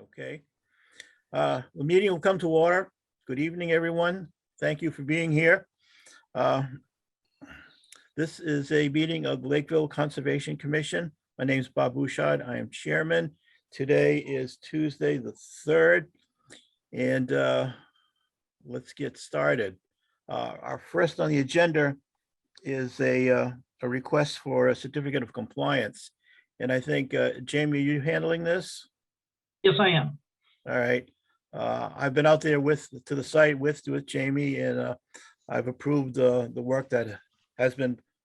Okay. The meeting will come to order. Good evening, everyone. Thank you for being here. This is a meeting of the Lakeville Conservation Commission. My name is Bob Bouchard. I am chairman. Today is Tuesday, the 3rd, and let's get started. Our first on the agenda is a request for a certificate of compliance. And I think, Jamie, are you handling this? Yes, I am. All right. I've been out there to the site with Jamie, and I've approved the work that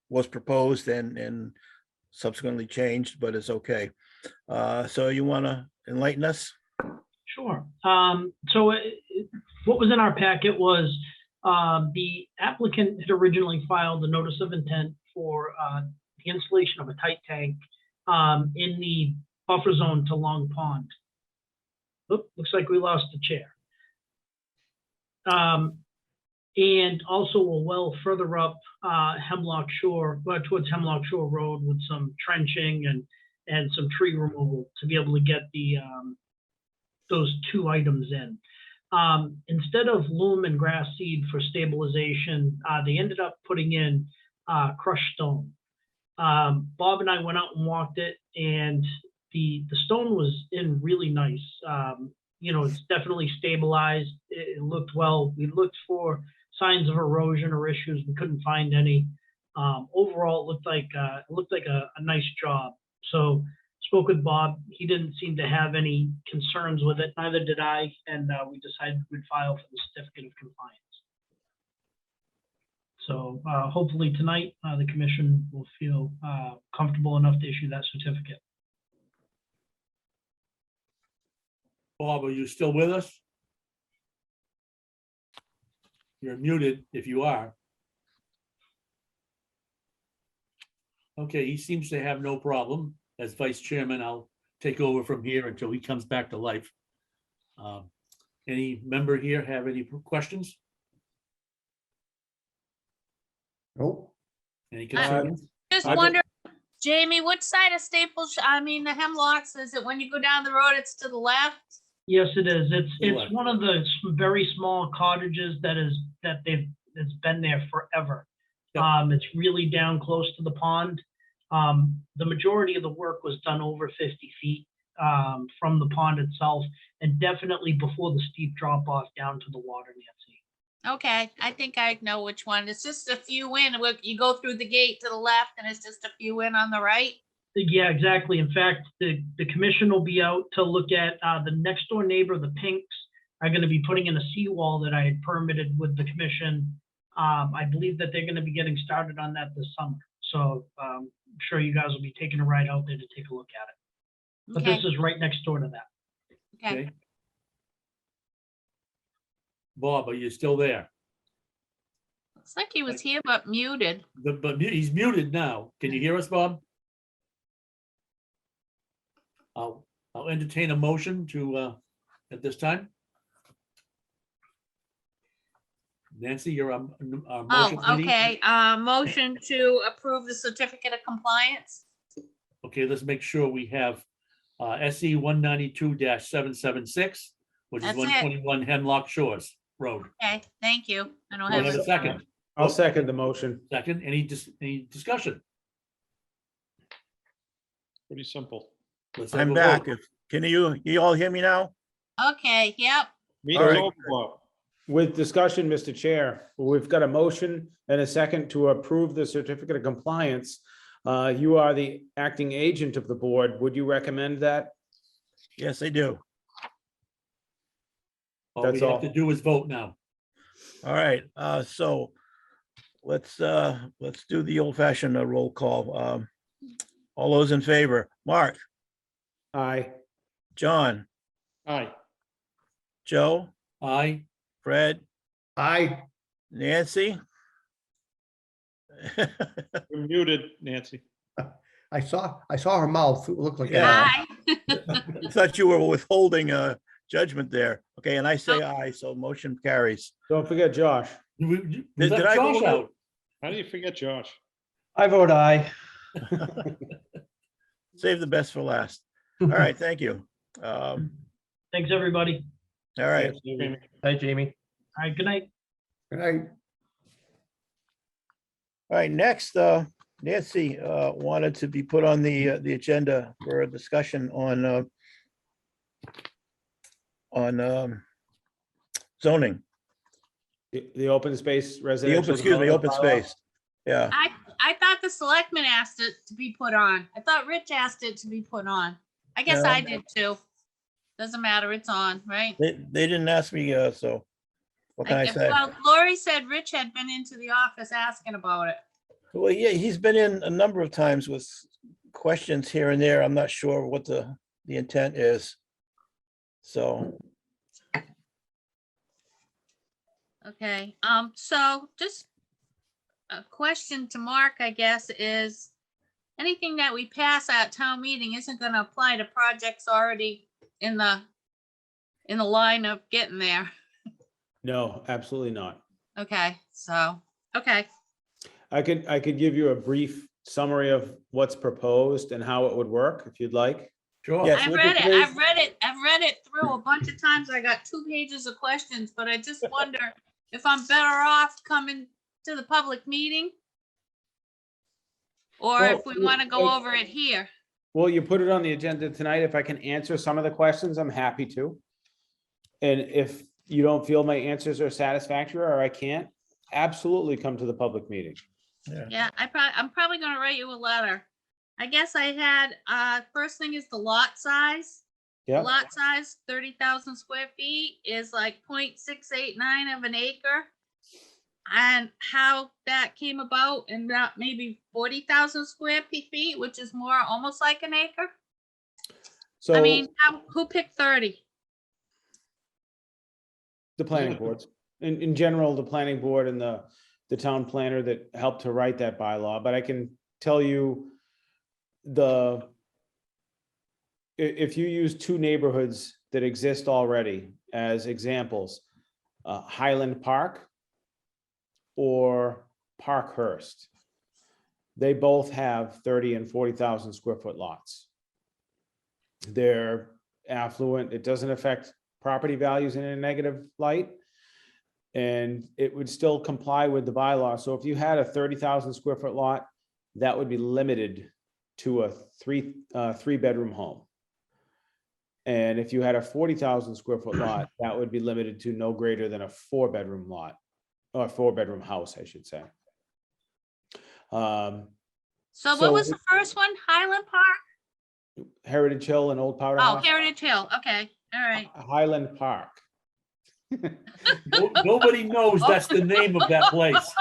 was proposed and subsequently changed, but it's okay. So you want to enlighten us? Sure. So what was in our packet was the applicant had originally filed a notice of intent for the installation of a tight tank in the buffer zone to Long Pond. Oop, looks like we lost the chair. And also a well further up Hemlock Shore, towards Hemlock Shore Road, with some trenching and some tree removal to be able to get the those two items in. Instead of loam and grass seed for stabilization, they ended up putting in crushed stone. Bob and I went out and walked it, and the stone was in really nice. You know, it's definitely stabilized. It looked well. We looked for signs of erosion or issues. We couldn't find any. Overall, it looked like a nice job. So spoke with Bob. He didn't seem to have any concerns with it. Neither did I. And we decided we'd file for the certificate of compliance. So hopefully tonight, the commission will feel comfortable enough to issue that certificate. Bob, are you still with us? You're muted if you are. Okay, he seems to have no problem. As vice chairman, I'll take over from here until he comes back to life. Any member here have any questions? Nope. Any concerns? Just wonder, Jamie, which side of Staples, the Hemlocks, is it when you go down the road, it's to the left? Yes, it is. It's one of the very small cottages it's been there forever. Yep. It's really down close to the pond. The majority of the work was done over 50 feet from the pond itself, and definitely before the steep drop off down to the water, Nancy. Okay, I think I know which one. It's just a few in. You go through the gate to the left and it's just a few in on the right. Yeah, exactly. In fact, the commission will be out to look at the next door neighbor, the Pinks, are going to be putting in a seawall that I had permitted with the commission. I believe that they're going to be getting started on that this summer. So I'm sure you guys will be taking a ride out there to take a look at it. But Okay. this is right next door to that. Okay. Bob, are you still there? Looks like he was here but muted. But he's muted now. Can you hear us, Bob? I'll entertain a motion to at this time. Nancy, you're our motion. Oh, lady? okay. Motion to approve the certificate of compliance. Okay, let's make sure we have SE 192-776, which is That's it. 121 Hemlock Shores Road. Okay, thank you. I don't Do I have have a it. second? I'll second the motion. Second, any discussion? Pretty simple. Let's have I'm a back. vote. Can you all hear me now? Okay, yep. Meeting's right. over, Bob. With discussion, Mr. Chair, we've got a motion and a second to approve the certificate of compliance. You are the acting agent of the board. Would you recommend that? Yes, I do. All we That's have all. to do is vote now. All right. So let's do the old fashioned roll call. All those in favor, Mark, Aye. John, Aye. Joe, Aye. Fred, Aye. Nancy. You're muted, Nancy. I saw her mouth. It looked like. Yeah. Aye. I thought you were withholding judgment there. Okay, and I say aye, so motion carries. Don't forget Josh. We Did left I Josh vote? out. How do you forget Josh? I vote aye. Save the best for last. All right, thank you. Thanks, everybody. All right. Thanks, Jamie. Hi, Jamie. All right, good night. Good night. All right, next, Nancy wanted to be put on the agenda for a discussion on zoning, The open space the residential. open, excuse me, development open bylaw? space. Yeah, I thought the selectmen asked it to be put on. I thought Rich asked it to be put on. I guess No. I did too. Doesn't matter, it's on, right? they didn't ask me, so what can I say? Well, Lori said Rich had been into the office asking about it. Well, yeah, he's been in a number of times with questions here and there. I'm not sure what the intent is. So, Okay, so just a question to Mark, I guess, is anything that we pass at town meeting isn't gonna apply to projects already in the line of getting there. No, absolutely not. Okay, so, okay, I could give you a brief summary of what's proposed and how it would work if you'd like. Sure. Yes. I've would you read it, please? I've read it through a bunch of times. I got 2 pages of questions, but I just wonder if I'm better off coming to the public meeting? Or if we Well, want to go over it here. Well, you put it on the agenda tonight. If I can answer some of the questions, I'm happy to. And if you don't feel my answers are satisfactory or I can't, absolutely come to the public meeting. Yeah, I'm probably gonna write you a letter. I guess I had, first thing is the lot size. The Yeah, Lot size, 30,000 square feet is like 0.689 of an acre. And how that came about and that maybe 40,000 square feet, which is more, almost like an acre. I so mean, who picked 30? the planning boards, in general, the planning board and the town planner that helped to write that bylaw, but I can tell you if you use 2 neighborhoods that exist already as examples, Highland Park or Parkhurst, they both have 30 and 40,000 square foot lots. They're affluent. It doesn't affect property values in a negative light. And it would still comply with the bylaw. So if you had a 30,000 square foot lot, that would be limited to a three bedroom home. And if you had a 40,000 square foot lot, that would be limited to no greater than a 4-bedroom lot, or a 4-bedroom house, I should say. So what was the first one? Highland Park? Heritage Hill and Old Powder Oh, House. Heritage Hill. Okay, all right. Highland Park. Nobody knows that's the name of that place.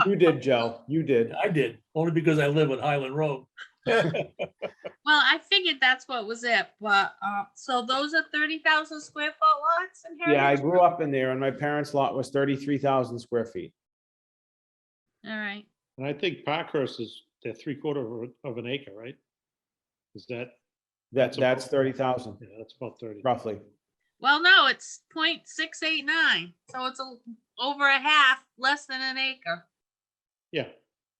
You did, Joe. You did. I did, only because I live on Highland Road. Well, I figured that's what was it, but, so those are 30,000 square foot lots in Heritage? Yeah, I grew up in there and my parents' lot was 33,000 square feet. All right. And I think Parkhurst is the 3/4 of an acre, right? Is that, That's about- 30,000 yeah, that's about 30. roughly. Well, no, it's 0.689, so it's over a half, less than an acre. Yeah,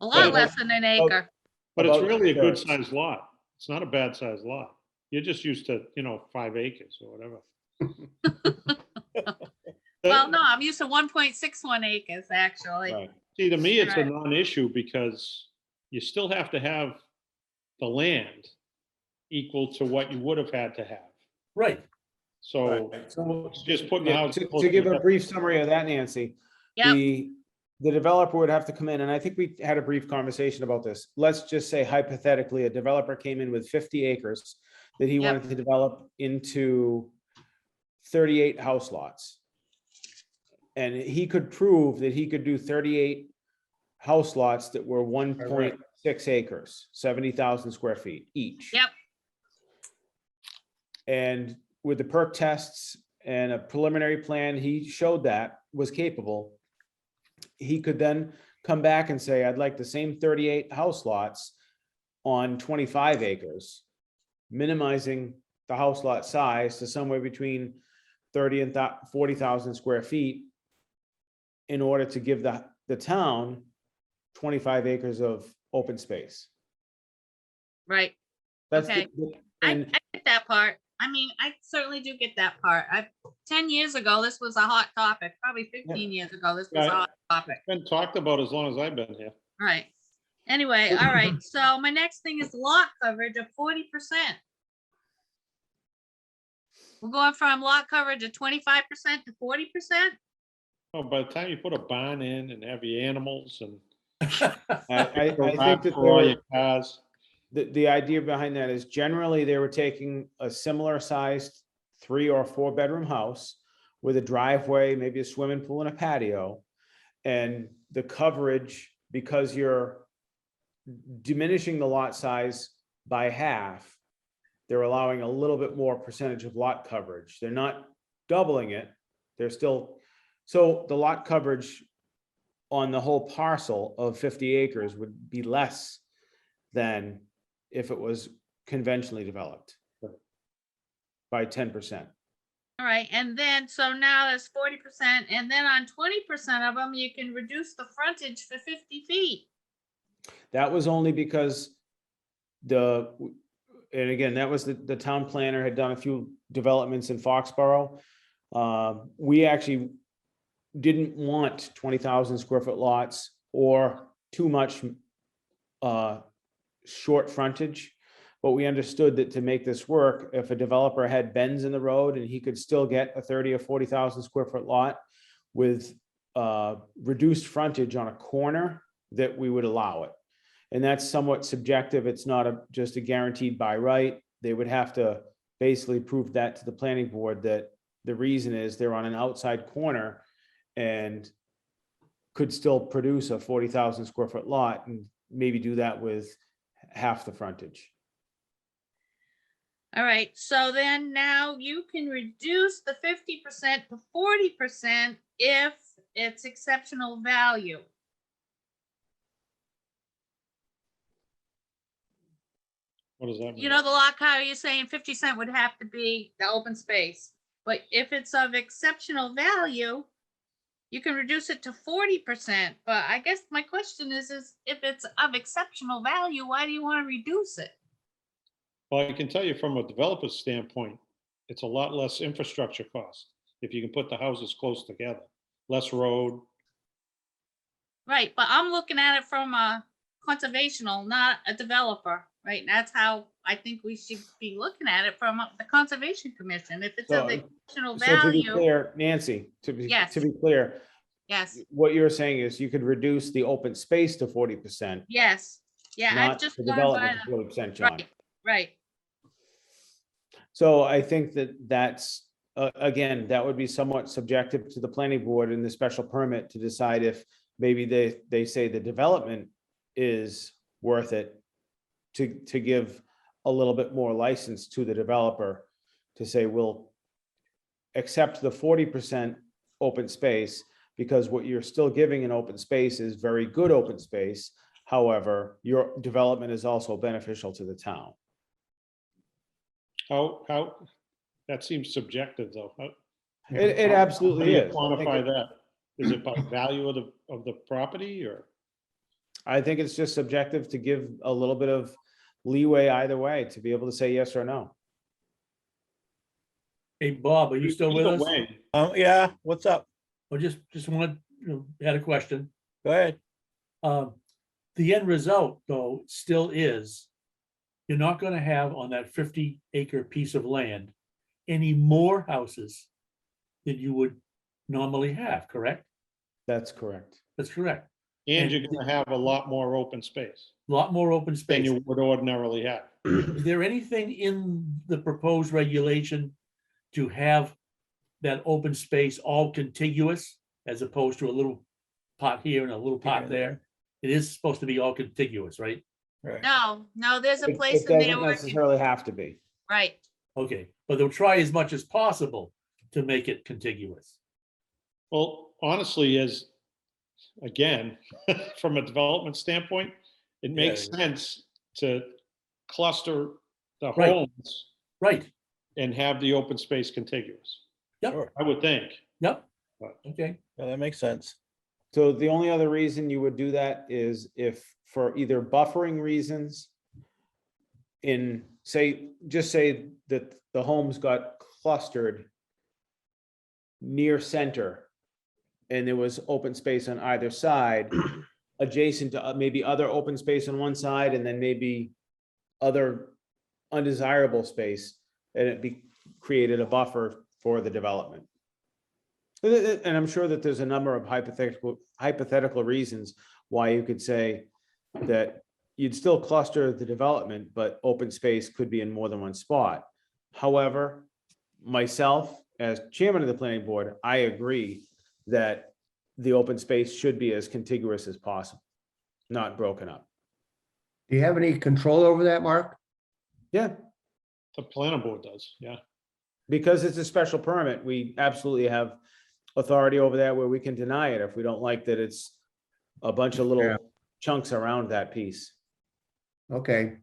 A lot But- less than an acre. but it's About really a good 2/3. sized lot. It's not a bad sized lot. You're just used to, 5 acres or whatever. Well, no, I'm used to 1.61 acres, actually. Right. See, to me, it's a Right. non-issue because you still have to have the land equal to what you would have had to have. Right. So So, it's just putting the yeah, house. to give a brief summary of that, Nancy, Yep. the developer would have to come in, and I think we had a brief conversation about this. Let's just say hypothetically, a developer came in with 50 acres that he Yep. wanted to develop into 38 house lots. And he could prove that he could do 38 house lots that were 1.6 acres, 70,000 square feet each. Yep. And with the perk tests and a preliminary plan, he showed that was capable. He could then come back and say, I'd like the same 38 house lots on 25 acres, minimizing the house lot size to somewhere between 30 and 40,000 square feet in order to give the town 25 acres of open space. Right. That's Okay. the- I and get that part. I mean, I certainly do get that part. 10 years ago, this was a hot topic. Probably 15 years ago, this was a Right. hot topic. Been talked about as long as I've been here. Right. Anyway, all right. So my next thing is lot coverage of 40%. We're going from lot coverage of 25% to 40%? Oh, by the time you put a barn in and have your animals and I garage think that for all they your were, cars. the idea behind that is generally they were taking a similar sized 3 or 4 bedroom house with a driveway, maybe a swimming pool and a patio. And the coverage, because you're diminishing the lot size by half, they're allowing a little bit more percentage of lot coverage. They're not doubling it. They're still, so the lot coverage on the whole parcel of 50 acres would be less than if it was conventionally developed by 10%. All right, and then, so now that's 40%, and then on 20% of them, you can reduce the frontage for 50 feet. That was only because and again, that was the town planner had done a few developments in Foxborough. We actually didn't want 20,000 square foot lots or too much short frontage. But we understood that to make this work, if a developer had bends in the road and he could still get a 30 or 40,000 square foot lot with reduced frontage on a corner, that we would allow it. And that's somewhat subjective. It's not just a guaranteed by right. They would have to basically prove that to the planning board that the reason is they're on an outside corner and could still produce a 40,000 square foot lot and maybe do that with half the frontage. All right, so then now you can reduce the 50% to 40% if it's exceptional value. What does that mean? You know, the lot coverage, you're saying 50% would have to be the open space. But if it's of exceptional value, you can reduce it to 40%. But I guess my question is if it's of exceptional value, why do you want to reduce it? Well, I can tell you from a developer's standpoint, it's a lot less infrastructure cost if you can put the houses close together, less road. Right, but I'm looking at it from a conservational, not a developer, right? And that's how I think we should be looking at it from the Conservation Commission. If it's of So- exceptional So to be value, clear, Nancy, Yes. to be clear, yes, what you're saying is you could reduce the open space to 40%, yes. Yeah, I've not just the gone by development to 40%, John. Right, right. So I think that's, again, that would be somewhat subjective to the planning board and the special permit to decide if maybe they say the development is worth it to give a little bit more license to the developer to say, we'll accept the 40% open space because what you're still giving in open space is very good open space. However, your development is also beneficial to the town. How, that seems subjective though. It How absolutely do you is. quantify that? Is it by value of the property or? I think it's just subjective to give a little bit of leeway either way to be able to say yes or no. Hey, Bob, are you still with Either us? way, Yeah, what's up? Or just wanted, had a question. Go ahead. The end result, though, still is you're not gonna have on that 50-acre piece of land any more houses than you would normally have, correct? That's correct. That's correct. and you're gonna have a lot more open space A lot more open than space. you would ordinarily have. Is there anything in the proposed regulation to have that open space all contiguous as opposed to a little pot here and a little Here pot and there? It is supposed to be all contiguous, right? Right. No, there's a It place in there doesn't where, necessarily have to be. right. Okay, but they'll try as much as possible to make it contiguous. Well, honestly, again, from a development standpoint, it makes Yeah. sense to cluster the Right. homes Right, and have the open space contiguous. Yep. Sure. I would think. yep, But okay, Yeah, that makes sense. So the only other reason you would do that is if for either buffering reasons in just say that the homes got clustered near center, and there was open space on either side, adjacent to maybe other open space on one side, and then maybe other undesirable space, and created a buffer for the development. And I'm sure that there's a number of hypothetical reasons why you could say that you'd still cluster the development, but open space could be in more than one spot. However, myself, as chairman of the planning board, I agree that the open space should be as contiguous as possible, not broken up. Do you have any control over that, Mark? Yeah, The planning board does, yeah. because it's a special permit, we absolutely have authority over that where we can deny it if we don't like that it's a bunch of Yeah. little chunks around that piece. Okay,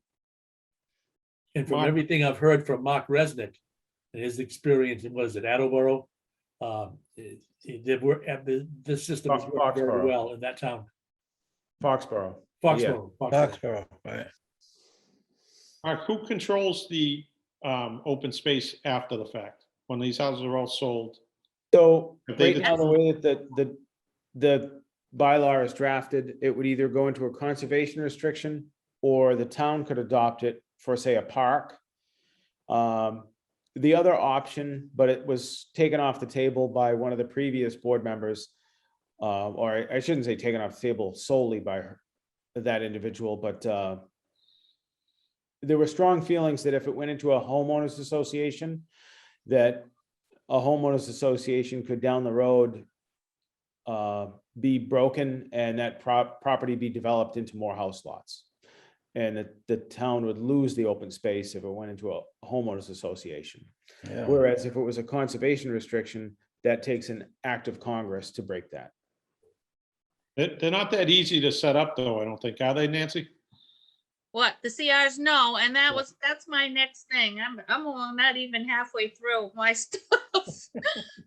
And from Mark- everything I've heard from Mark Resnick and his experience in, what is it, Attleboro? The system is working very Foxborough. well in that town. Foxborough. Foxborough. Foxborough, right. Mark, who controls the open space after the fact, when these houses are all sold? So If they right now, the way that the bylaw is drafted, it would either go into a conservation restriction or the town could adopt it for, say, a park. The other option, but it was taken off the table by one of the previous board members, or I shouldn't say taken off the table solely by that individual, but there were strong feelings that if it went into a homeowners association, that a homeowners association could down the road be broken and that property be developed into more house lots. And that the town would lose the open space if it went into a homeowners association. Yeah. Whereas if it was a conservation restriction, that takes an act of Congress to break that. They're not that easy to set up though, I don't think, are they, Nancy? What, the CRs? No, and that's my next thing. I'm not even halfway through my stuff.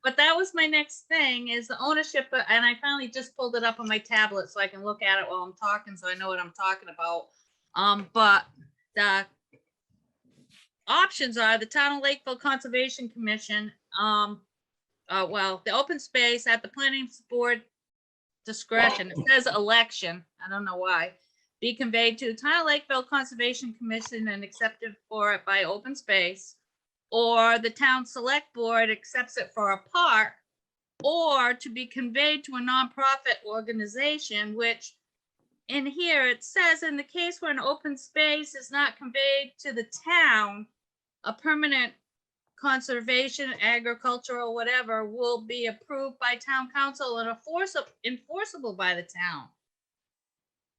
But that was my next thing, is the ownership, and I finally just pulled it up on my tablet so I can look at it while I'm talking, so I know what I'm talking about. But the options are the Town of Lakeville Conservation Commission, well, the open space at the planning board discretion. It says election. I don't know why. Be conveyed to the Town of Lakeville Conservation Commission and accepted for it by open space, or the town select board accepts it for a park, or to be conveyed to a nonprofit organization, which in here it says, in the case where an open space is not conveyed to the town, a permanent conservation, agricultural, whatever, will be approved by town council and enforceable by the town.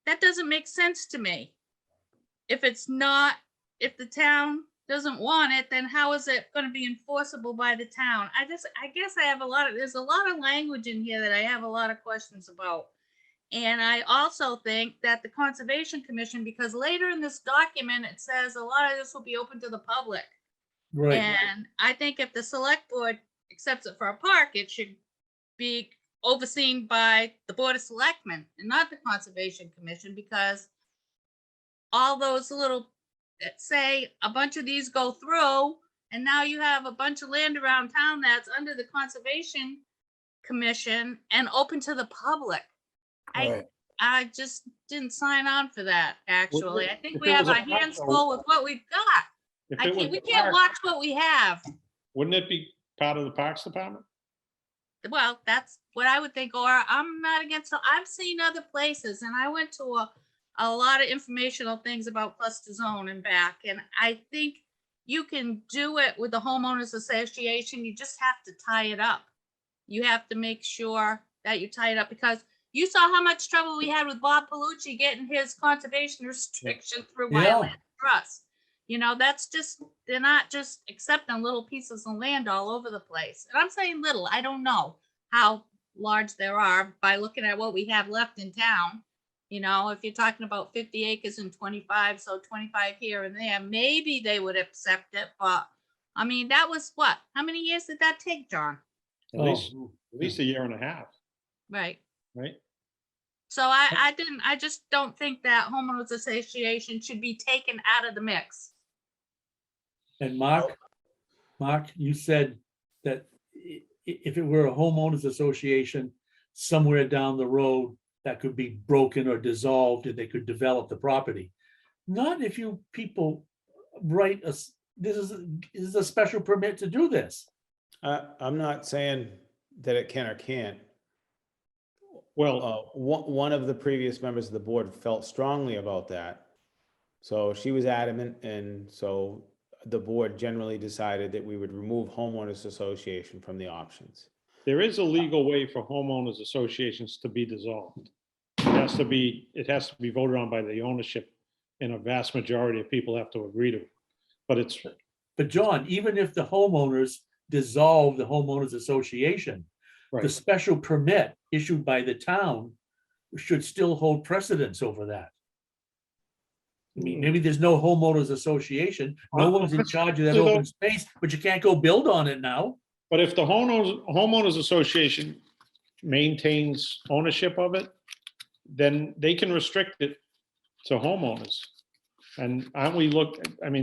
That doesn't make sense to me. If it's not, if the town doesn't want it, then how is it going to be enforceable by the town? I guess I have there's a lot of language in here that I have a lot of questions about. And I also think that the Conservation Commission, because later in this document, it says a lot of this will be open to the public. Right. And I think if the select board accepts it for a park, it should be overseen by the Board of Selectmen and not the Conservation Commission, because all those little, say a bunch of these go through, and now you have a bunch of land around town that's under the Conservation Commission and open to the public. Right. I just didn't sign on for that, actually. I think If we it have was our a park, hands though- full with what we've got. If I it was can't, we a can't park, watch what we have. wouldn't it be part of the Parks Department? Well, that's what I would think, or I'm not against, I've seen other places, and I went to a lot of informational things about cluster zone and back, and I think you can do it with the homeowners association. You just have to tie it up. You have to make sure that you tie it up, because you saw how much trouble we had with Bob Palucci getting his conservation restriction through Yeah. Wildland Trust. You know, that's just, they're not just accepting little pieces of land all over the place. And I'm saying little, I don't know how large there are by looking at what we have left in town. You know, if you're talking about 50 acres and 25, so 25 here and there, maybe they would accept it. But I mean, that was what? How many years did that take, John? At least a year and a half, Right. right? So I just don't think that homeowners association should be taken out of the mix. And Mark, you said that if it were a homeowners association somewhere down the road that could be broken or dissolved and they could develop the property. Not if you people write us, this is a special permit to do this. I'm not saying that it can or can't. Well, One of the previous members of the board felt strongly about that. So she was adamant, and so the board generally decided that we would remove homeowners association from the options. there is a legal way for homeowners associations to be dissolved. It has to be voted on by the ownership, and a vast majority of people have to agree to it. But But John, even if the homeowners dissolve the homeowners association, the right. special permit issued by the town should still hold precedence over that. I mean, maybe there's no homeowners association, no one's in charge of that open space, but you can't go build on it now. But if the homeowners association maintains ownership of it, then they can restrict it to homeowners. And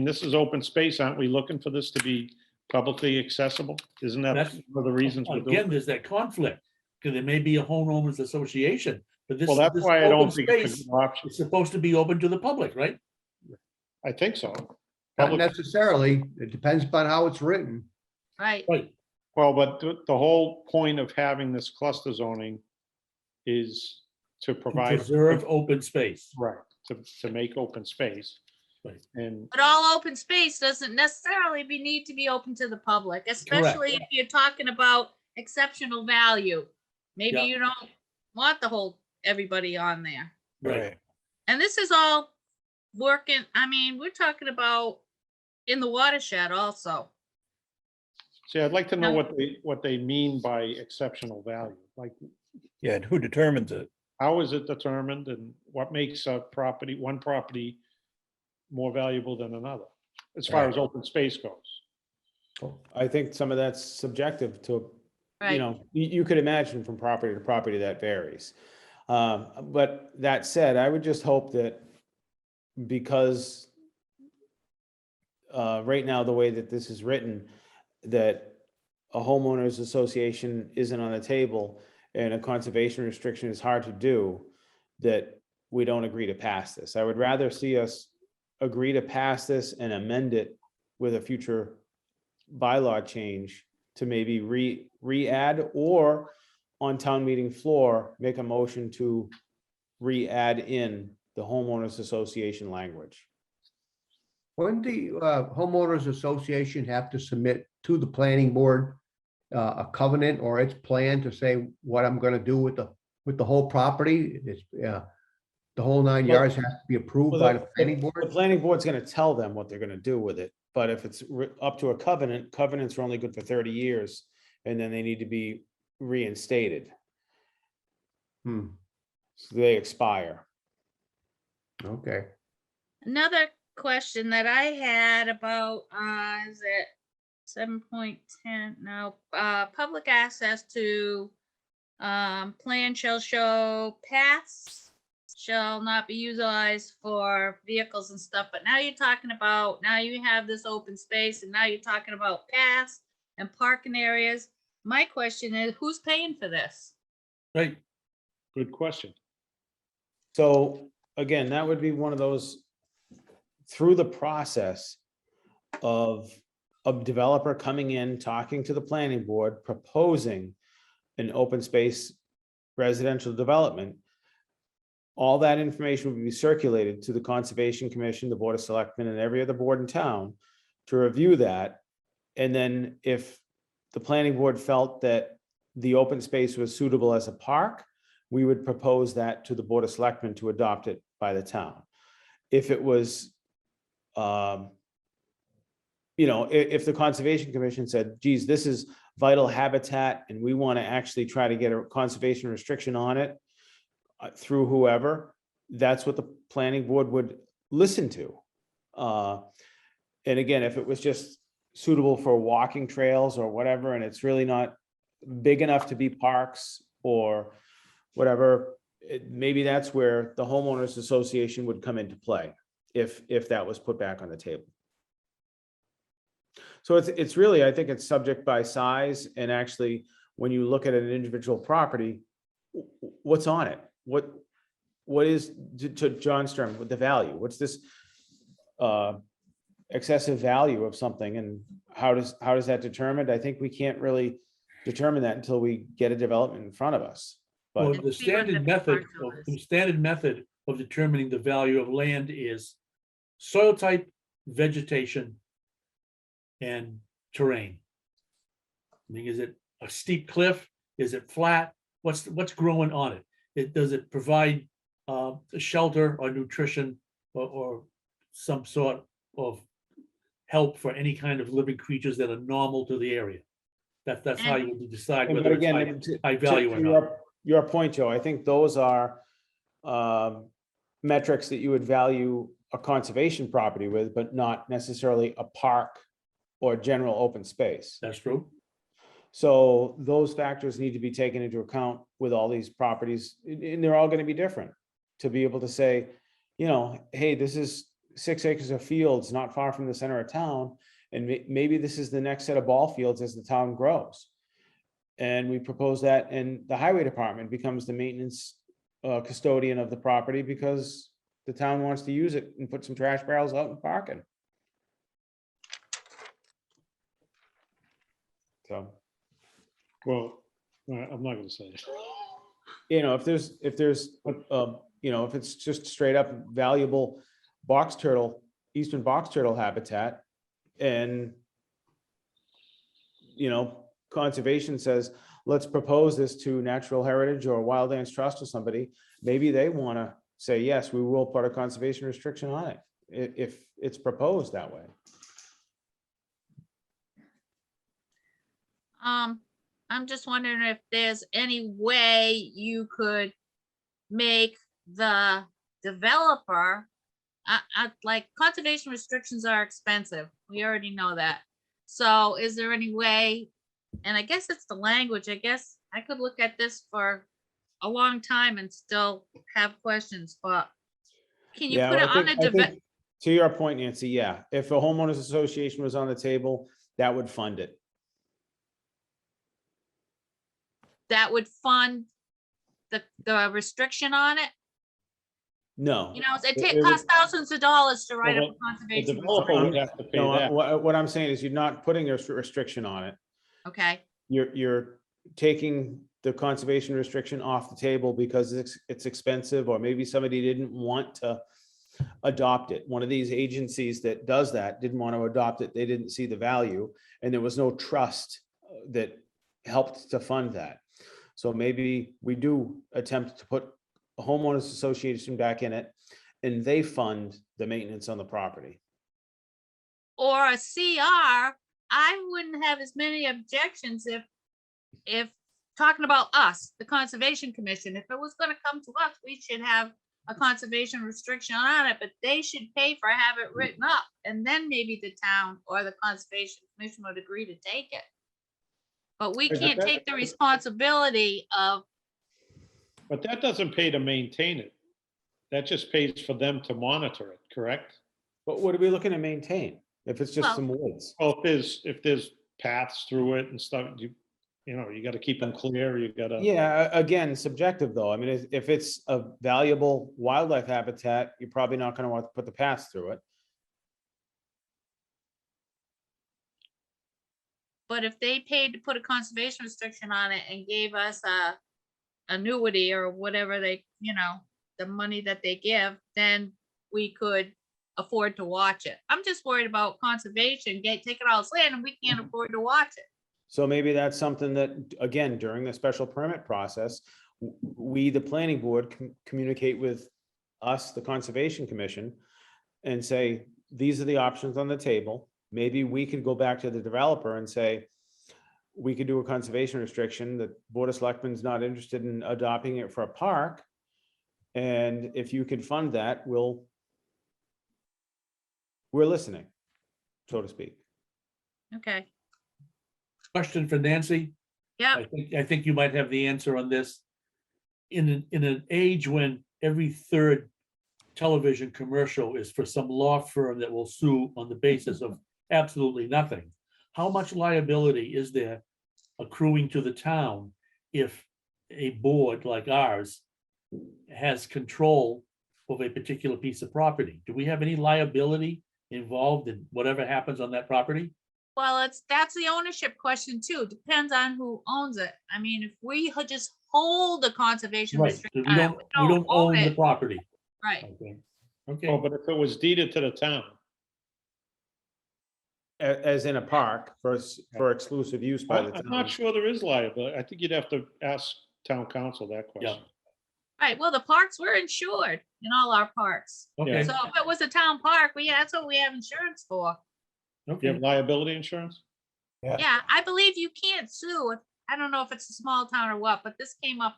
this is open space. Aren't we looking for this to be publicly accessible? Isn't that That's- one of the reasons we're doing Again, it? there's that conflict, because there may be a homeowners association, but this. Well, that's this why I open don't think it's a space good option. is supposed to be open to the public, right? I think so. Not Public- necessarily. It depends upon how it's written. Right. Right. Well, but the whole point of having this cluster zoning is to To provide. preserve open space. Right, to make open space. Right. And But all open space doesn't necessarily need to be open to the public, especially if you're talking about exceptional value. Maybe Yeah. you don't want everybody on there. Right. And this is all working, we're talking about in the watershed also. see, I'd like to know what they mean by exceptional value. Like, Yeah, and who determines it? how is it determined and what makes one property more valuable than another, as far Right. as open space goes? I think some of that's subjective to, you Right. know, you could imagine from property to property that varies. But that said, I would just hope that because right now, the way that this is written, that a homeowners association isn't on the table and a conservation restriction is hard to do, that we don't agree to pass this. I would rather see us agree to pass this and amend it with a future bylaw change to maybe re-add, or on town meeting floor, make a motion to re-add in the homeowners association language. When the homeowners association have to submit to the planning board a covenant or its plan to say what I'm gonna do with the whole property? It's, the whole 9 Well- yards has to be approved Well, by the planning The board? planning board's gonna tell them what they're gonna do with it, but if it's up to a covenant, covenants are only good for 30 years, and then they need to be reinstated, Hmm, so they expire. okay. Another question that I had about, is it 7.10? No, public access to, plan shall show paths shall not be utilized for vehicles and stuff, but now you have this open space, and now you're talking about paths and parking areas. My question is, who's paying for this? Right. Good question. So again, that would be one of those, through the process of a developer coming in, talking to the planning board, proposing an open space residential development. All that information would be circulated to the Conservation Commission, the Board of Selectmen, and every other board in town to review that. And then if the planning board felt that the open space was suitable as a park, we would propose that to the Board of Selectmen to adopt it by the town. If it was, if the Conservation Commission said, geez, this is vital habitat and we want to actually try to get a conservation restriction on it through whoever, that's what the planning board would listen to. And again, if it was just suitable for walking trails or whatever, and it's really not big enough to be parks or whatever, maybe that's where the homeowners association would come into play, if that was put back on the table. So it's really, I think it's subject by size, and actually, when you look at an individual property, what's on it? What is, to John's term, with the value? What's this excessive value of something, and how does that determined? I think we can't really determine that until we get a development in front of us. Well, But the see what standard the method, parcel the is. standard method of determining the value of land is soil type, vegetation, and terrain. I mean, is it a steep cliff? Is it flat? What's growing on it? Does it provide shelter or nutrition or some sort of help for any kind of living creatures that are normal to the area? That's how you would decide but whether it's again, high value or not. your point, Joe, I think those are metrics that you would value a conservation property with, but not necessarily a park or general open space. That's true. So those factors need to be taken into account with all these properties, and they're all going to be different. To be able to say, hey, this is 6 acres of fields not far from the center of town, and maybe this is the next set of ball fields as the town grows. And we propose that, and the highway department becomes the maintenance custodian of the property because the town wants to use it and put some trash barrels out in parking. So, Well, I'm not gonna say it. if it's just straight up valuable eastern box turtle habitat, and conservation says, let's propose this to Natural Heritage or Wildlands Trust or somebody, maybe they want to say, yes, we will put a conservation restriction on it if it's proposed that way. I'm just wondering if there's any way you could make the developer, like conservation restrictions are expensive. We already know that. So is there any way, and I guess it's the language, I guess I could look at this for a long time and still have questions, but can you Yeah, put it well, on a develop? to your point, Nancy, yeah, if a homeowners association was on the table, that would fund it. That would fund the restriction on it? No. It costs thousands of dollars to write up Well, a The conservation. developer restriction. would have to pay No, that. what I'm saying is you're not putting a restriction on it. Okay, You're taking the conservation restriction off the table because it's expensive, or maybe somebody didn't want to adopt it. One of these agencies that does that didn't want to adopt it. They didn't see the value, and there was no trust that helped to fund that. So maybe we do attempt to put a homeowners association back in it, and they fund the maintenance on the property. or a CR, I wouldn't have as many objections if talking about us, the Conservation Commission, if it was gonna come to us, we should have a conservation restriction on it, but they should pay for have it written up, and then maybe the town or the Conservation Commission would agree to take it. But we But can't that- take the responsibility of, But that doesn't pay to maintain it. That just pays for them to monitor it, correct? But what are we looking to maintain if it's just Well- some woods? Well, if there's paths through it and stuff, you gotta keep them clear, you gotta. Yeah, again, subjective though. I mean, if it's a valuable wildlife habitat, you're probably not gonna want to put the paths through it. but if they paid to put a conservation restriction on it and gave us a annuity or whatever they, the money that they give, then we could afford to watch it. I'm just worried about conservation, taking all this land and we can't afford to watch it. So maybe that's something that, again, during the special permit process, we, the planning board, communicate with us, the Conservation Commission, and say, these are the options on the table. Maybe we could go back to the developer and say, we could do a conservation restriction, the Board of Selectmen's not interested in adopting it for a park. And if you could fund that, we're listening, so to speak. Okay, Question for Nancy. yep, I think you might have the answer on this. In an age when every third television commercial is for some law firm that will sue on the basis of absolutely nothing, how much liability is there accruing to the town if a board like ours has control of a particular piece of property? Do we have any liability involved in whatever happens on that property? Well, that's the ownership question too. Depends on who owns it. I mean, if we just hold the conservation Right, restriction, so we don't own the it, property. right? Okay, Oh, okay, but if it was deeded to the town, As in a park for exclusive use by the I'm not town. sure there is liability. I think you'd have to ask town council that yeah, question. Right. Well, the parks were insured in all our parks. okay, So if it was a town park, that's what we have insurance for. You okay. have liability insurance? Yeah, I believe you can't sue. I don't know if it's a small town or what, but this came up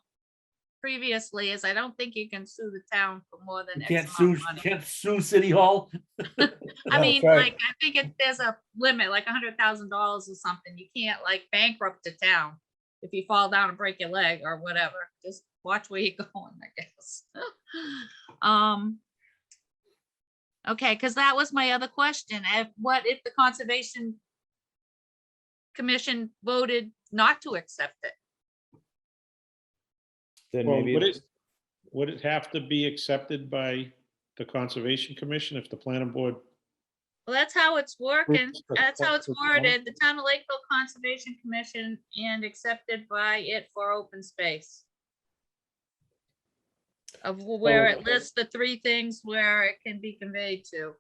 previously as I don't think you can sue the town for more than You X can't amount sue, of money. can't sue City Hall? I Yeah, mean, that's right. like, I think there's a limit, like $100,000 or something. You can't like bankrupt the town if you fall down and break your leg or whatever. Just watch where you're going, I guess. Okay, because that was my other question. What if the Conservation Commission voted not to accept it? Then Well, maybe it's- would it have to be accepted by the Conservation Commission if the planning board? Well, that's how it's working. Oops, That's how it's that's- worded. The Town of Lakeville Conservation Commission and accepted by it for open space. Of where it lists the three things where it can be conveyed to.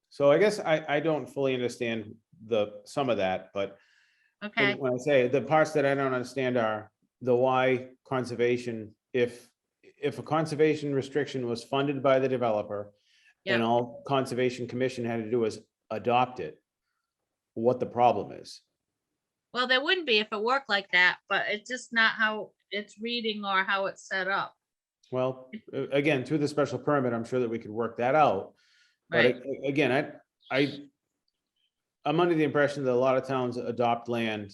So I guess I don't fully understand some of that, but Okay, when I say the parts that I don't understand are the why conservation, if a conservation restriction was funded by the developer and yeah. all Conservation Commission had to do was adopt it, what the problem is. Well, there wouldn't be if it worked like that, but it's just not how it's reading or how it's set up. Well, again, through the special permit, I'm sure that we could work that out. But Right. again, I'm under the impression that a lot of towns adopt land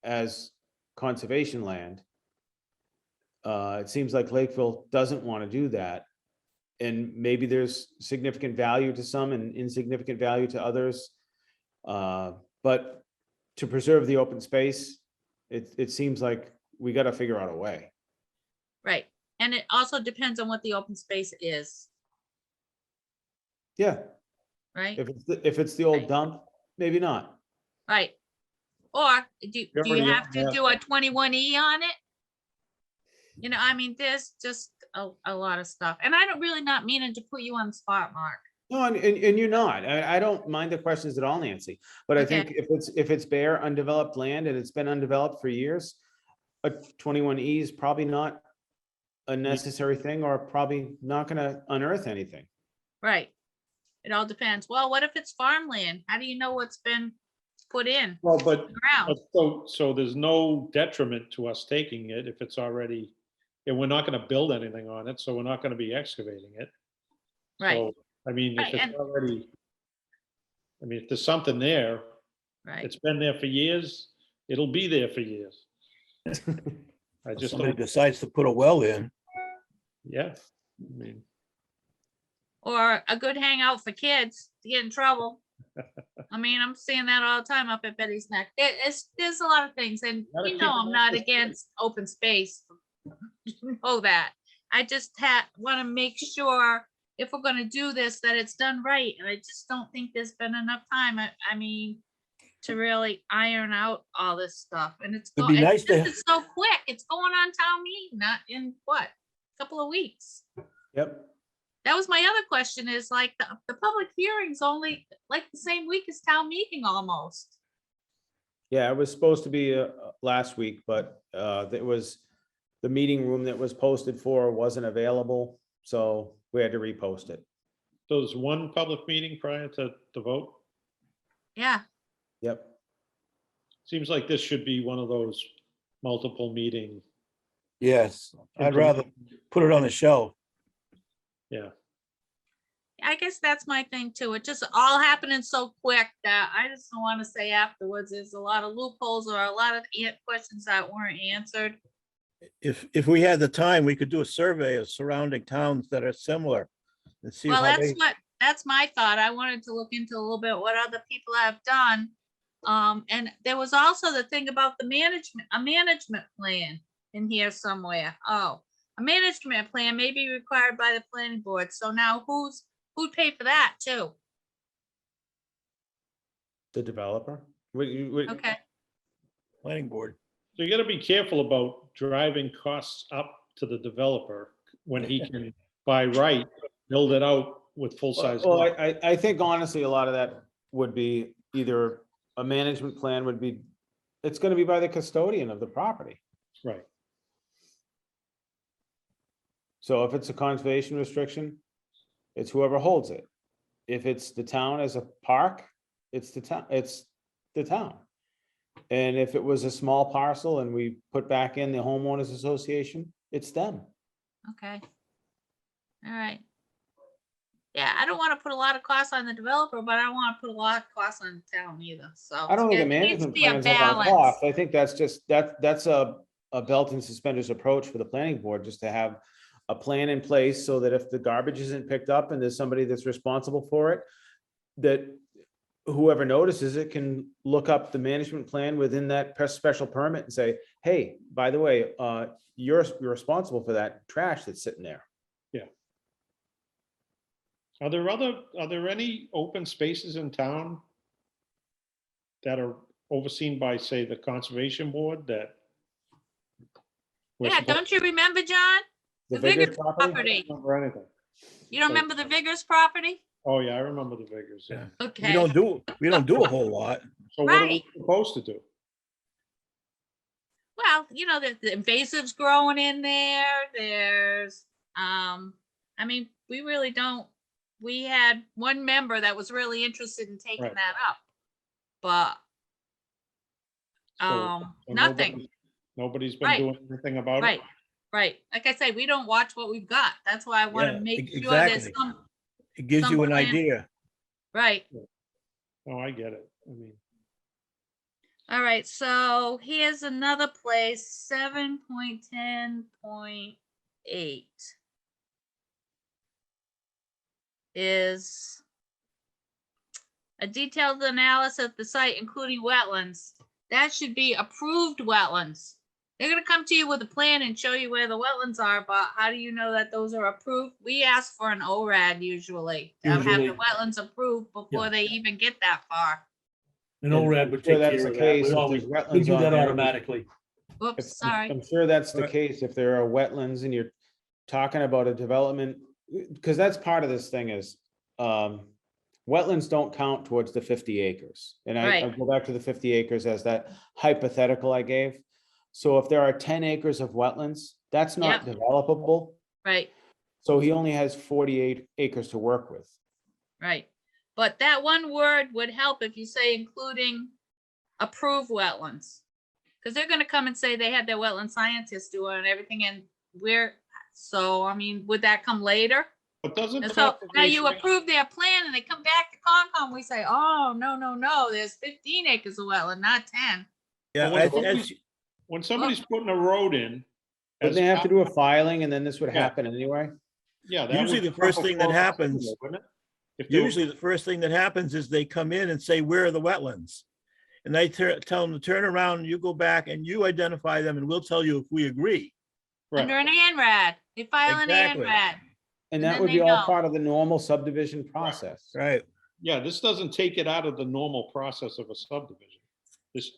as conservation land. It seems like Lakeville doesn't want to do that. And maybe there's significant value to some and insignificant value to others. But to preserve the open space, it seems like we got to figure out a way. Right. And it also depends on what the open space is, Yeah, right? if it's the old Right. dump, maybe not. Right. Or do you already have own to that. do a 21E on it? You know, I mean, there's just a lot of stuff. And I don't really not meaning to put you on the spot, Mark. No, and you're not. I don't mind the questions at all, Nancy. But I think if it's bare undeveloped land and it's been undeveloped for years, a 21E is probably not a necessary thing or probably not gonna unearth anything. Right. It all depends. Well, what if it's farmland? How do you know what's been put in Well, but the ground? so there's no detriment to us taking it if it's already, and we're not gonna build anything on it, so we're not gonna be excavating it. Right, So, I mean, if Right, it's and- already, I mean, if there's something there, right. it's been there for years, it'll be there for years. I just Somebody don't, decides to put a well in. yeah, I mean, Or a good hangout for kids to get in trouble. I mean, I'm seeing that all the time up at Betty's Neck. There's a lot of things, and Gotta you keep know, it I'm not open space. against open space. You know that. I just want to make sure if we're gonna do this, that it's done right, and I just don't think there's been enough time. I mean, to really iron out all this stuff, and It'd be nice to- it's so quick. It's going on town meeting, not in what, couple of weeks. Yep. That was my other question is like the public hearings only like the same week as town meeting almost. Yeah, it was supposed to be last week, but it was the meeting room that was posted for wasn't available, so we had to repost it. so there's one public meeting prior to the vote. Yeah, Yep. Seems like this should be one of those multiple meeting. Yes, I'd rather put it on the shelf. Yeah, I guess that's my thing too. It just all happening so quick that I just don't want to say afterwards, there's a lot of loopholes or a lot of questions that weren't answered. If we had the time, we could do a survey of surrounding towns that are similar and see Well, how they, that's my thought. I wanted to look into a little bit what other people have done. And there was also the thing about a management plan in here somewhere. Oh, a management plan may be required by the planning board. So now who'd pay for that too? The developer. Okay, Planning board. So you gotta be careful about driving costs up to the developer when he can, by right, build it out with full-size. Well, lot. I think honestly, a lot of that would be either a management plan would be, it's gonna be by the custodian of the property. Right. So if it's a conservation restriction, it's whoever holds it. If it's the town as a park, it's the town. And if it was a small parcel and we put back in the homeowners association, it's them. okay. All right. Yeah, I don't want to put a lot of costs on the developer, but I don't want to put a lot of costs on the town either, so. I don't think a it needs to management be a plan is a lot of balance. cost. I think that's just, that's a belt and suspenders approach for the planning board, just to have a plan in place so that if the garbage isn't picked up and there's somebody that's responsible for it, that whoever notices it can look up the management plan within that special permit and say, hey, by the way, you're responsible for that trash that's sitting there. Are there any open spaces in town that are overseen by, say, the conservation board that? we're Yeah, supposed- don't you remember, John? The Vigors Vigors I property. don't remember anything. You don't remember the Vigors property? Oh, yeah, I remember the Vigors, yeah. We Okay, don't do a whole lot. So what are we Right. supposed to do? well, the invasives growing in there, there's, I mean, we really don't, we had one member that was really interested in taking Right. that up. But, So nothing, Nobody's been Right. doing anything about it? right, right. Like I say, we don't watch what we've got. That's why I want Yeah, to make sure exactly. there's some, It gives you an Some plan. idea. right. Oh, I get it. I mean, All right, so here's another place, 7.10.8 is a detailed analysis of the site, including wetlands. That should be approved wetlands. They're gonna come to you with a plan and show you where the wetlands are, but how do you know that those are approved? We ask for an ORAD usually, to have the Usually. wetlands approved before they even get that far. An ORAD would Sure, take that's care the of that. case. We If always, there's we wetlands do on that there, automatically. Whoops, sorry. I'm sure that's the Right. case if there are wetlands and you're talking about a development, because that's part of this thing is, wetlands don't count towards the 50 acres. And I'll Right. go back to the 50 acres as that hypothetical I gave. So if there are 10 acres of wetlands, that's not developable. Right. So he only has 48 acres to work with. Right, but that one word would help if you say including approved wetlands. Because they're gonna come and say they had their wetland scientists do it and everything, and so, I mean, would that come later? but doesn't. And so now you conservation- approve their plan and they come back to Concom, we say, oh, no, there's 15 acres of wetland, not 10. Yeah, Well, as when somebody's putting a road in. But as they have to part- do a filing and then this would Yeah. happen anyway. Yeah. that usually would the first come thing that before us, happens- wouldn't it? If there was- usually the first thing that happens is they come in and say, where are the wetlands? And they tell them to turn around, you go back and you identify them and we'll tell you if we agree. Under Right. an ANRAD, they file an Exactly. ANRAD. And And that then would they be all know. part of the normal subdivision process. Right. Yeah, this doesn't take it out of the normal process of a subdivision. This.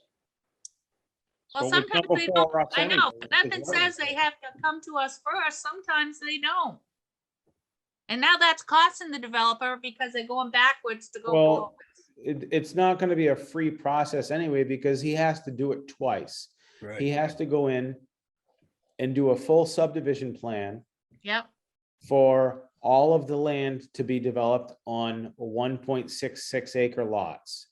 Well, So it would come sometimes they before don't, us I know, anyway, but because nothing wetlands. says they have to come to us first, sometimes they don't. And now that's costing the developer because they're going backwards to go Well, forward. it's not gonna be a free process anyway, because he has to do it twice. He Right. has to go in and do a full subdivision plan Yep, for all of the land to be developed on 1.66 acre lots.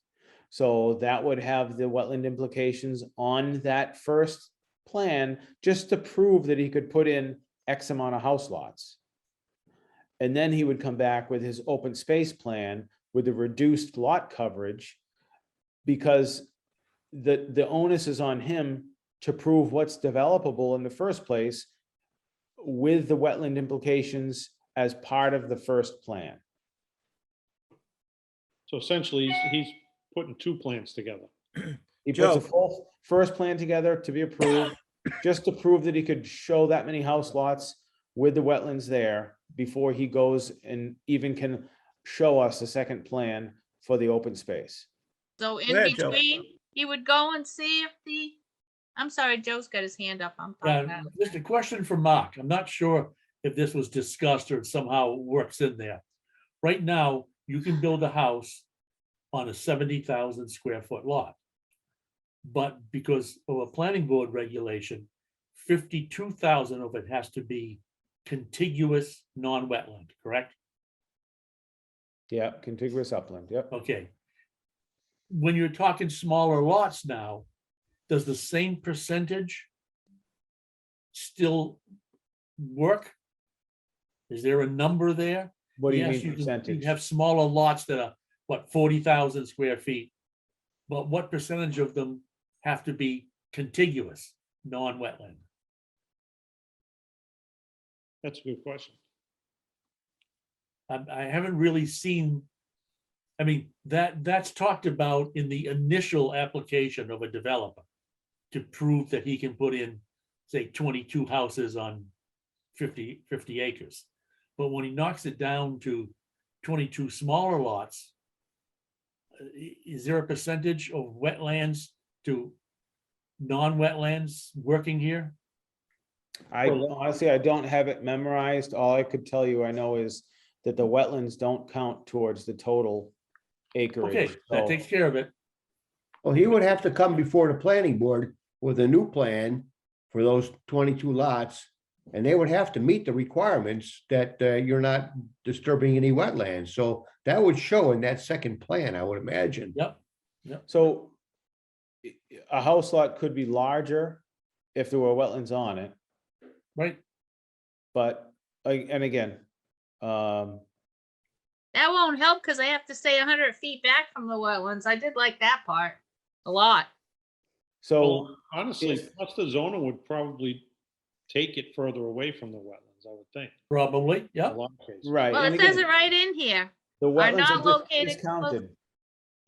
So that would have the wetland implications on that first plan, just to prove that he could put in X amount of house lots. And then he would come back with his open space plan with the reduced lot coverage, because the onus is on him to prove what's developable in the first place with the wetland implications as part of the first plan. So essentially, he's putting two plans together. He puts Joe. a full first plan together to be approved, just to prove that he could show that many house lots with the wetlands there before he goes and even can show us a second plan for the open space. So in Go ahead, Joe. between, he would go and see if I'm sorry, Joe's got his hand up. I'm talking Yeah, about. just a question for Mark. I'm not sure if this was discussed or it somehow works in there. Right now, you can build a house on a 70,000 square foot lot. But because of a planning board regulation, 52,000 of it has to be contiguous, non-wetland, correct? Yeah, contiguous upland, yep. Okay. When you're talking smaller lots now, does the same percentage still work? Is there a number there? What do you Yes, mean can- percentage? You have smaller lots that are, what, 40,000 square feet? But what percentage of them have to be contiguous, non-wetland? That's a good question. I haven't really seen, I mean, that's talked about in the initial application of a developer to prove that he can put in, say, 22 houses on 50 acres. But when he knocks it down to 22 smaller lots, is there a percentage of wetlands to non-wetlands working here? I honestly, I don't have it memorized. All I could tell you I know is that the wetlands don't count towards the total acreage. Okay, that So- takes care of it. Well, he would have to come before the planning board with a new plan for those 22 lots. And they would have to meet the requirements that you're not disturbing any wetlands. So that would show in that second plan, I would imagine. Yep. So a house lot could be larger if there were wetlands on it, Right. but, and again, That won't help because I have to stay 100 feet back from the wetlands. I did like that part a lot. so Well, honestly, is- cluster zoning would probably take it further away from the wetlands, I would think. Probably, in yeah. a lot of cases. right. Well, and it says again, it right in here. the wetlands not are dis- located discounted.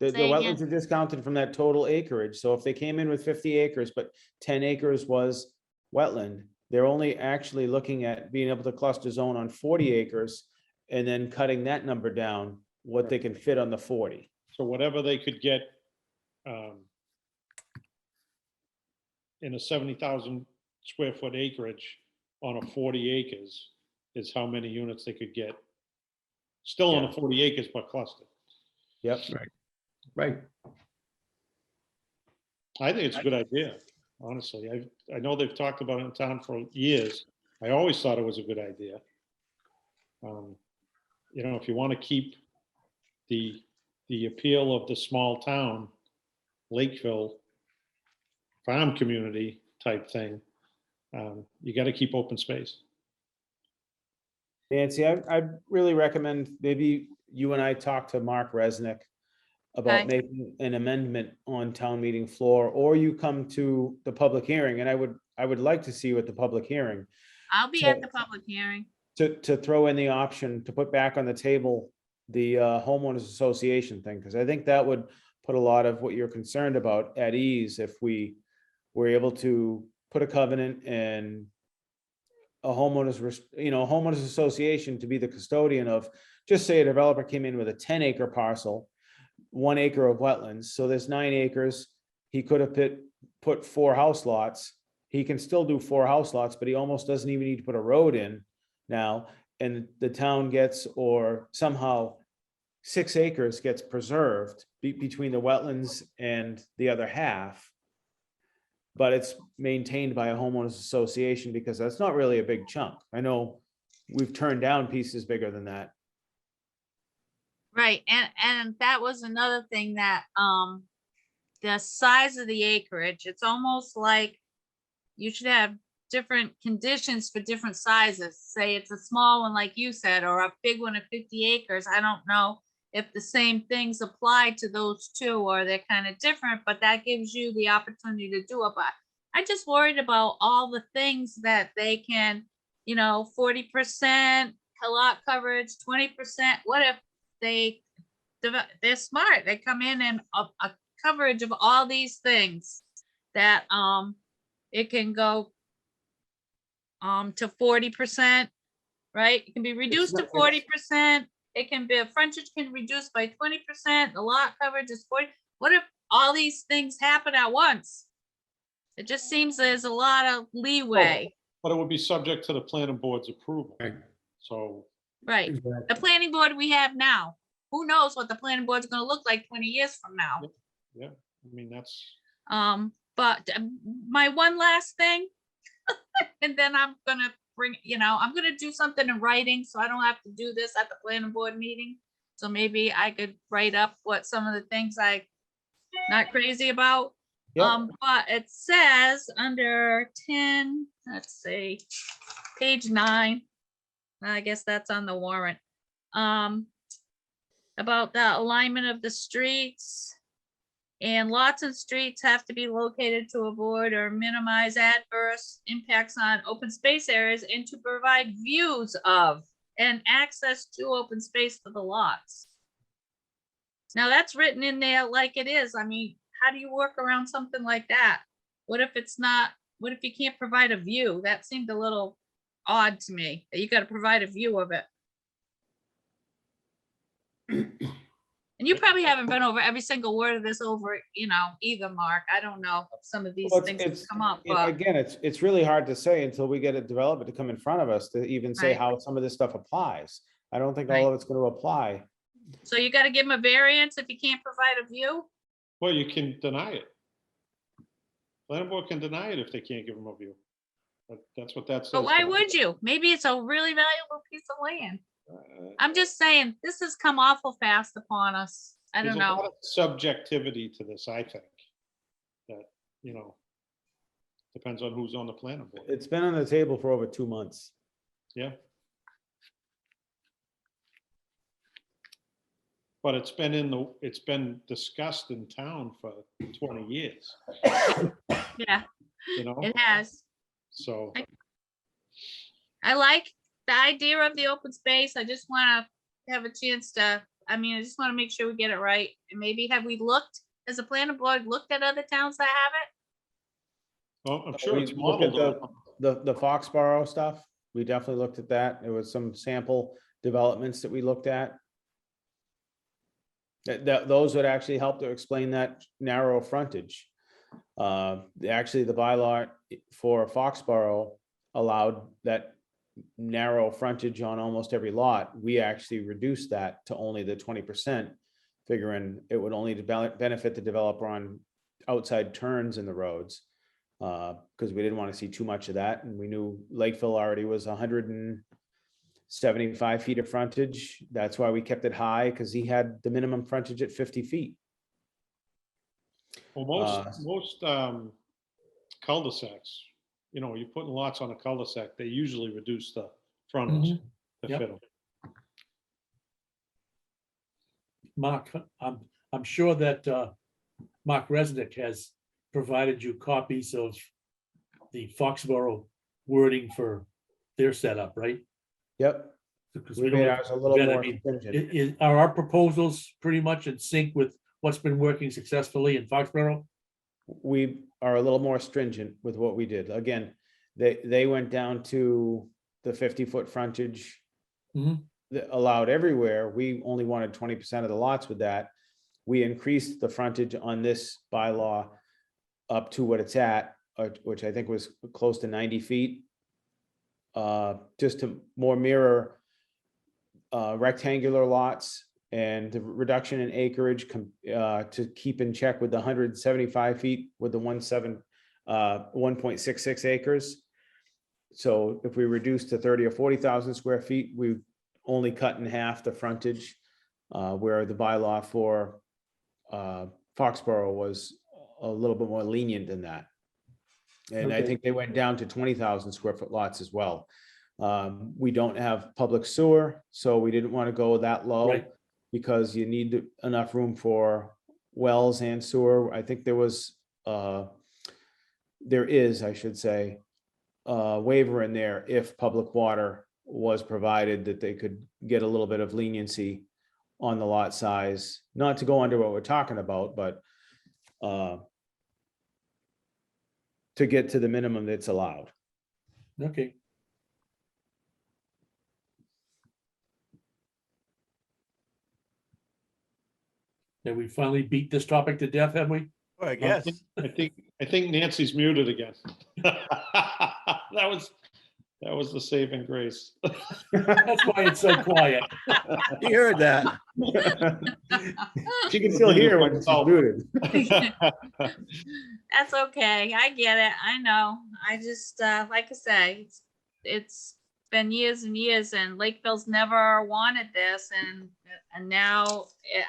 The Say again. wetlands are discounted from that total acreage. So if they came in with 50 acres, but 10 acres was wetland, they're only actually looking at being able to cluster zone on 40 acres and then cutting that number down, what they can fit on the 40. So whatever they could get in a 70,000 square foot acreage on a 40 acres is how many units they could get. Still on Yeah. a 40 acres but clustered. Yep. Right. I think it's a good idea, honestly. I know they've talked about it in town for years. I always thought it was a good idea. You know, if you want to keep the appeal of the small town, Lakeville farm community type thing, you got to keep open space. Nancy, I'd really recommend maybe you and I talk to Mark Resnick about Okay. making an amendment on town meeting floor, or you come to the public hearing, and I would like to see you at the public hearing I'll be So- at the public hearing. to throw in the option to put back on the table the homeowners association thing, because I think that would put a lot of what you're concerned about at ease if we were able to put a covenant and a homeowners association to be the custodian of, just say a developer came in with a 10-acre parcel, 1 acre of wetlands, so there's 9 acres. He could have put 4 house lots. He can still do 4 house lots, but he almost doesn't even need to put a road in now. And the town gets, or somehow 6 acres gets preserved between the wetlands and the other half. But it's maintained by a homeowners association because that's not really a big chunk. I know we've turned down pieces bigger than that. Right, and that was another thing that, the size of the acreage, it's almost like you should have different conditions for different sizes. Say it's a small one, like you said, or a big one of 50 acres. I don't know if the same things apply to those two, or they're kind of different, but that gives you the opportunity to do it. But I just worried about all the things that they can, 40% lot coverage, 20%. What if they're smart? They come in and coverage of all these things, that, it can go to 40%, right? It can be reduced to not- 40%. It can be, frontage can reduce by 20%. The lot coverage is 40. What if all these things happen at once? It just seems there's a lot of leeway, But it would be subject to the planning board's approval. Right. So, right? The planning board we have now, who knows what the planning board's gonna look like 20 years from now? yeah, I mean, that's, But my one last thing, and then I'm gonna bring, I'm gonna do something in writing, so I don't have to do this at the planning board meeting. So maybe I could write up what some of the things I not crazy about. Yep. But it says under 10, let's see, page 9. I guess that's on the warrant. About the alignment of the streets. And lots and streets have to be located to avoid or minimize adverse impacts on open space areas and to provide views of and access to open space for the lots. Now that's written in there like it is. I mean, how do you work around something like that? What if it's not, what if you can't provide a view? That seemed a little odd to me, that you gotta provide a view of it. And you probably haven't been over every single word of this over, either, Mark. I don't know if some of these Well, things have it's- come up, Yeah, but again, it's really hard to say until we get a developer to come in front of us to even say Right. how some of this stuff applies. I don't think Right. all of it's going to apply. so you gotta give them a variance if you can't provide a view? well, you can deny it. Planning board can deny it if they can't give them a view. That's what that says. But why would you? Maybe it's a really valuable piece of land. I'm just saying, this has come awful fast upon us. I There's don't a lot know. of subjectivity to this, I think. That, depends on who's on the planning board. It's been on the table for over 2 months. Yeah. But it's been discussed in town for 20 years, Yeah, you know, it has. so. I like the idea of the open space. I just want to have a chance to, I just want to make sure we get it right. And maybe have we looked, as a planning board, looked at other towns that have it? Well, I'm sure We it's looked at modeled on. the Foxborough stuff. We definitely looked at that. There was some sample developments that we looked at. Those would actually help to explain that narrow frontage. Actually, the bylaw for Foxborough allowed that narrow frontage on almost every lot. We actually reduced that to only the 20%, figuring it would only benefit the developer on outside turns in the roads. Because we didn't want to see too much of that, and we knew Lakeville already was 175 feet of frontage. That's why we kept it high, because he had the minimum frontage at 50 feet. Well, most cul-de-sacs, you're putting lots on a cul-de-sac, they usually reduce the frontage to Yep. fit them. Mark, I'm sure that Mark Resnick has provided you copies of the Foxborough wording for their setup, right? Yep, Because we we don't made have- ours a little Ben, I more mean, stringent. Are our proposals pretty much in sync with what's been working successfully in Foxborough? We are a little more stringent with what we did. Again, they went down to the 50-foot frontage Mhm. that allowed everywhere. We only wanted 20% of the lots with that. We increased the frontage on this bylaw up to what it's at, which I think was close to 90 feet. Just to more mirror rectangular lots, and the reduction in acreage to keep in check with the 175 feet with the 1.66 acres. So if we reduce to 30 or 40,000 square feet, we only cut in half the frontage, where the bylaw for Foxborough was a little bit more lenient than that. And I Okay. think they went down to 20,000 square foot lots as well. We don't have public sewer, so we didn't want to go that low. Right. Because you need enough room for wells and sewer. I think there is, I should say, a waiver in there if public water was provided, that they could get a little bit of leniency on the lot size. Not to go under what we're talking about, but to get to the minimum that's allowed. Okay. Have we finally beat this topic to death, have we? Well, I guess. I think Nancy's muted again. That was the saving grace. That's why it's so quiet. You heard that. She can still hear when she's muted. That's okay. I get it. I know. I just, like I say, it's been years and years and Lakeville's never wanted this and now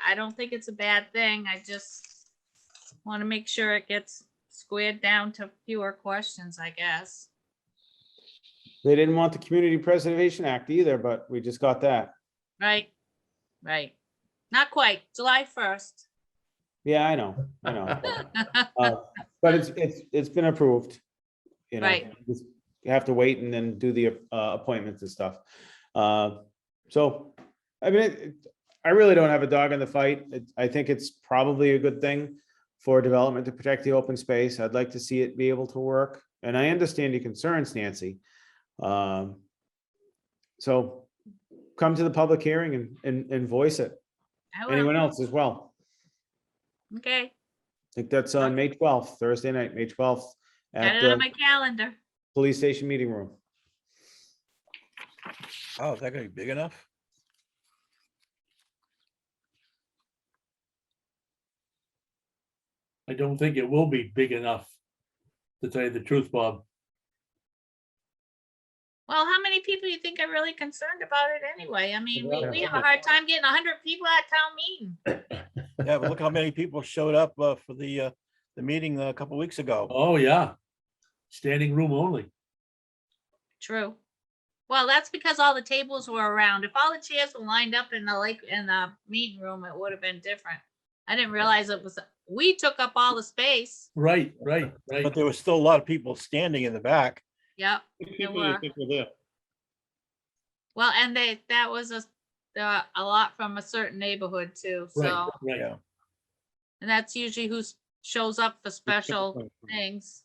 I don't think it's a bad thing. I just want to make sure it gets squared down to fewer questions, I guess. They didn't want the Community Preservation Act either, but we just got that. Right? Right. Not quite. July 1st. Yeah, I know. But it's been approved. You know, Right. you have to wait and then do the appointments and stuff. So, I mean, I really don't have a dog in the fight. I think it's probably a good thing for development to protect the open space. I'd like to see it be able to work. And I understand your concerns, Nancy. So come to the public hearing and voice it. I will. Anyone else as well? Okay. I think that's on May 12th, Thursday night, May 12th, Got at it on the my calendar. police station meeting room. Oh, is that gonna be big enough? I don't think it will be big enough, to tell you the truth, Bob. Well, how many people do you think are really concerned about it anyway? I mean, we have a Yeah. hard time getting 100 people at town meeting. Yeah, but look how many people showed up for the meeting a couple weeks ago. Oh, yeah. Standing room only. True. Well, that's because all the tables were around. If all the chairs were lined up in the meeting room, it would have been different. I didn't realize we took up all the space. Right. But there was still a lot of people standing in the back. Yep. People were. you think were there. Well, and that was a lot from a certain neighborhood too. Right, So, right. Yeah. and that's usually who shows up for special things.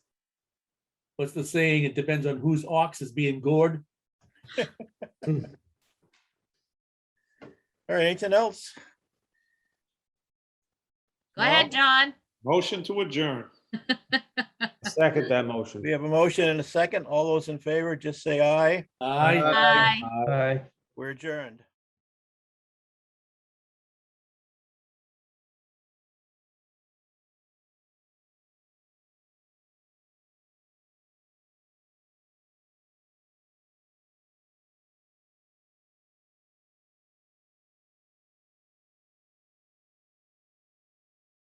What's the saying? It depends on whose ox is being gored. All right, anything else? Go ahead, John. Motion to adjourn. Second that motion. We have a motion and a second. All those in favor, just say aye. Aye. Bye. Aye. We're adjourned.